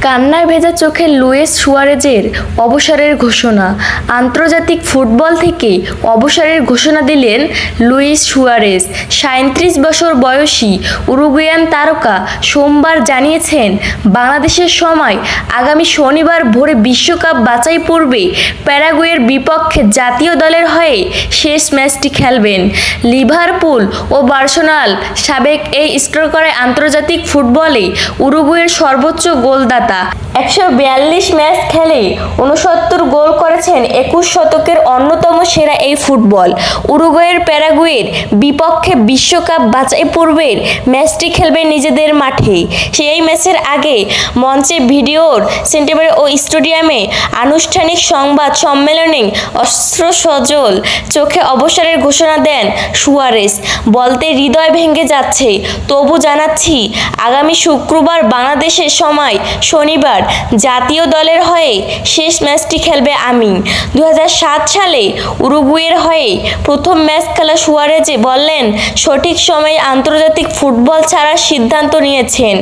কান্নায় ভেজা চোখে লুইস সুয়ারেজের অবসরের ঘোষণা। আন্তর্জাতিক ফুটবল থেকে অবসরের ঘোষণা দিলেন লুইস সুয়ারেজ। 37 বছর বয়সী উরুগুয়ান তারকা সোমবার জানিয়েছেন, বাংলাদেশের সময় আগামী শনিবার ভোরে বিশ্বকাপ বাছাই পর্বে প্যারাগুয়ের বিপক্ষে জাতীয় দলের হয়ে শেষ ম্যাচটি খেলবেন। লিভারপুল ও বার্সেলোনার সাবেক এই স্ট্রাইকার আন্তর্জাতিক ফুটবলে উরুগুয়ের সর্বোচ্চ গোলদাতা। 142 ম্যাচ খেলে 69 গোল করেছেন 21 শতকের অন্যতম সেরা এই ফুটবল। উরুগুয়ের প্যারাগুয়ের বিপক্ষে বিশ্বকাপ বাছাই পর্বের ম্যাচটি খেলবে নিজেদের মাঠে। সেই ম্যাচের আগে মঞ্চে ভিডিওর সেন্টারে ও স্টেডিয়ামে আনুষ্ঠানিক সংবাদ সম্মেলনে অশ্রুসজল চোখে অবসরের ঘোষণা দেন সুয়ারেজ। বলতে হৃদয় ভেঙে যাচ্ছে, তবু জানাচ্ছি আগামী শুক্রবার বাংলাদেশের সময় শনিবার জাতীয় দলের হয়ে শেষ ম্যাচটি খেলবে আমি। 2007 সালে উরুগুয়ের হয়ে প্রথম ম্যাচ খেলা সুয়ারেজ বললেন, সঠিক সময়ে আন্তর্জাতিক ফুটবল ছাড়ার সিদ্ধান্ত নিয়েছেন।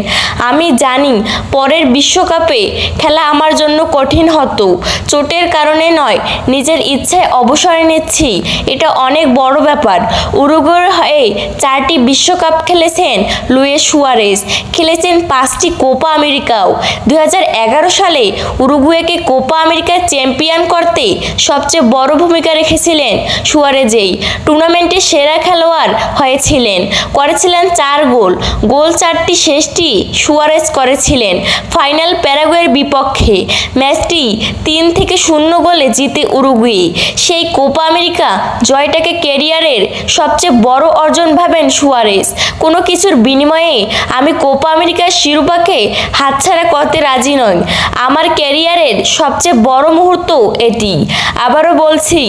আমি জানি পরের বিশ্বকাপে খেলা আমার জন্য কঠিন হতো। চোটের কারণে নয়, নিজের ইচ্ছায় অবসর নিচ্ছি। এটা অনেক বড় ব্যাপার। উরুগুয়ের হয়ে 4টি বিশ্বকাপ খেলেছেন লুইস সুয়ারেজ, খেলেছেন 5টি কোপা আমেরিকাও। 2011 সালে উরুগুয়েকে কোপা আমেরিকার চ্যাম্পিয়ন করতে সবচেয়ে বড় ভূমিকা রেখেছিলেন সুয়ারেজই। টুর্নামেন্টের সেরা খেলোয়াড় হয়েছিলেন, করেছিলেন 4 গোল। 4টি শেষটি সুয়ারেজ করেছিলেন ফাইনাল প্যারাগুয়ের বিপক্ষে। ম্যাচটি 3-0 গোলে জিতে উরুগুয়ে। সেই কোপা আমেরিকা জয়টাকে ক্যারিয়ারের সবচেয়ে বড় অর্জন ভাবেন সুয়ারেজ। কোনো কিছুর বিনিময়ে আমি কোপা আমেরিকার শিরোপাকে হাতছাড়া করতে রাজি নই। আমার ক্যারিয়ারের সবচেয়ে বড় মুহূর্ত এটি। আবারও বলছি,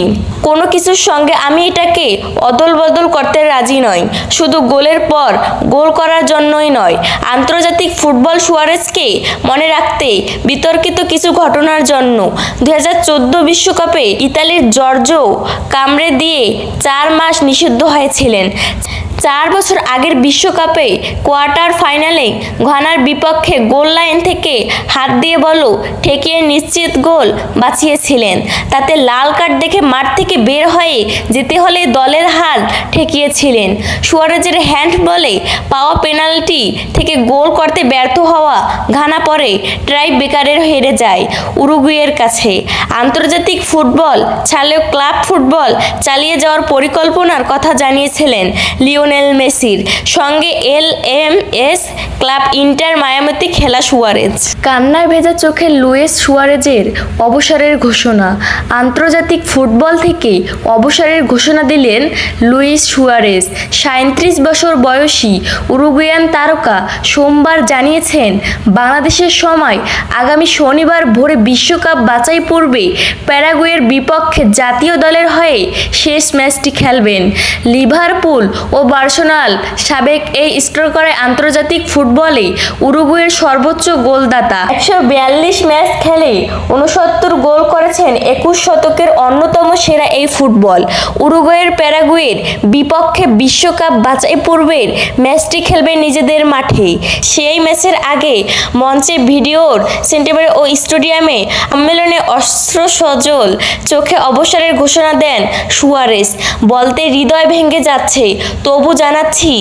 কোনো কিছুর সঙ্গে আমি এটাকে অদল বদল করতে রাজি নই, শুধু গোলের পর গোল করার জন্যই নয়। আন্তর্জাতিক ফুটবল সুয়ারেজকে মনে রাখতে বিতর্কিত কিছু ঘটনার জন্য 2014 বিশ্বকাপে ইতালির জর্জো কামরে দিয়ে 4 মাস নিষিদ্ধ হয়েছিলেন। 4 বছর আগের বিশ্বকাপে কোয়ার্টার ফাইনালে ঘানার বিপক্ষে গোল লাইন থেকে হাত দিয়ে বল ঠেকিয়ে নিশ্চিত গোল বাঁচিয়েছিলেন। তাতে লাল কার্ড দেখে মাঠ থেকে বের হয়ে যেতে হলে দলের হাল ঠেকিয়েছিলেন। সুয়ারেজের হ্যান্ড বলে পাওয়া পেনাল্টি থেকে গোল করতে ব্যর্থ হওয়া ঘানা পরে ট্রাই বেকারের হেরে যায় উরুগুয়ের কাছে। আন্তর্জাতিক ফুটবল ছাড়লেও ক্লাব ফুটবল চালিয়ে যাওয়ার পরিকল্পনার কথা জানিয়েছিলেন লিওনেল মেসির সঙ্গে LMS ক্লাব ইন্টার মায়ামিতে খেলা সুয়ারেজ। কান্নায় ভেজা চোখে লুইস সুয়ারেজের অবসরের ঘোষণা। আন্তর্জাতিক ফুটবল থেকে অবসরের ঘোষণা দিলেন লুইস সুয়ারেজ। 37 বছর বয়সী উরুগুয়ান তারকা সোমবার জানিয়েছেন, বাংলাদেশের সময় আগামী শনিবার ভোরে বিশ্বকাপ বাছাই পর্বে প্যারাগুয়ের বিপক্ষে জাতীয় দলের হয়ে শেষ ম্যাচটি খেলবেন। লিভারপুল ও বার্সেলোনার সাবেক এই স্ট্রাইকার আন্তর্জাতিক ফুটবলে উরুগুয়ের সর্বোচ্চ গোলদাতা। 142 ম্যাচ খেলে 69 গোল করেছেন 21 শতকের অন্যতম সেরা এই ফুটবল। উরুগুয়ের প্যারাগুয়ের বিপক্ষে বিশ্বকাপ বাছাই পর্বের ম্যাচটি খেলবে নিজেদের মাঠে। সেই ম্যাচের আগে মঞ্চে ভিডিওর সেন্টারে ও স্টেডিয়ামে সম্মেলনে অশ্রুসজল চোখে অবসরের ঘোষণা দেন সুয়ারেজ। বলতে হৃদয় ভেঙে যাচ্ছে, তবু জানাচ্ছি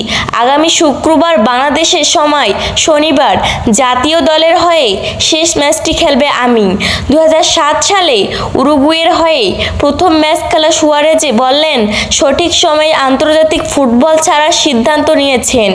আগামী শুক্রবার বাংলাদেশের সময় শনিবার জাতীয় দলের হয়ে শেষ ম্যাচটি খেলবে আমি। 2007 সালে উরুগুয়ের হয়ে প্রথম ম্যাচ খেলা সুয়ারেজ বললেন, সঠিক সময়ে আন্তর্জাতিক ফুটবল ছাড়ার সিদ্ধান্ত নিয়েছেন।